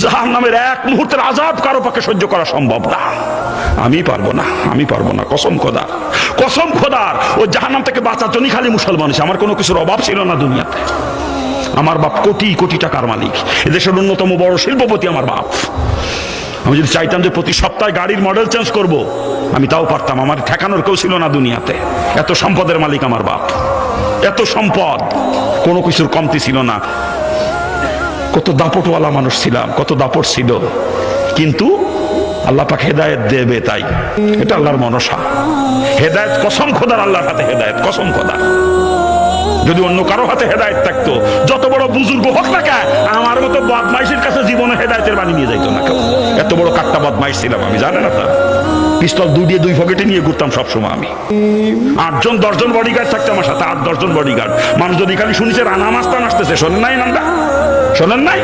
জাহান্নামের এক মুহূর্তের আযাব কারো পক্ষে সহ্য করা সম্ভব না। আমি পারবো না, আমি পারবো না, কসম খোদার, কসম খোদার। ও জাহান্নাম থেকে বাঁচার জন্যই খালি মুসলমান। আমার কোনো কিছুর অভাব ছিল না দুনিয়াতে। আমার বাপ কোটি কোটি টাকার মালিক, এদেশের অন্যতম বড় শিল্পপতি আমার বাপ। আমি যদি চাইতাম যে প্রতি সপ্তাহে গাড়ির মডেল চেঞ্জ করব, আমি তাও পারতাম। আমার ঠেকানোর কেউ ছিল না দুনিয়াতে। এত সম্পদের মালিক আমার বাপ, এত সম্পদ, কোনো কিছুর কমতি ছিল না। কত দাপটওয়ালা মানুষ ছিলাম, কত দাপট ছিল, কিন্তু আল্লাহ পাক হেদায়েত দেবে, তাই এটা আল্লাহর মনসা। হেদায়েত কসম খোদার, আল্লাহর হাতে হেদায়েত, কসম খোদার। যদি অন্য কারো হাতে হেদায়েত থাকতো, যত বড় বুজুর্গ হোক না কেন, আমার মতো বদমাইশের কাছে জীবনে হেদায়েতের বাণী নিয়ে যাইতো না কেউ। এত বড় কাট্টা বদমাইশ ছিলাম আমি, জানেন আপনারা। পিস্তল দুই পকেটে নিয়ে ঘুরতাম সবসময় আমি। 8জন 10জন বডিগার্ড থাকতো আমার সাথে, 8-10জন বডিগার্ড। মানুষ যদি খালি শুনেছে রানা মাস্তান আসতেছে, শোনেন নাই নামটা, শোনেন নাই?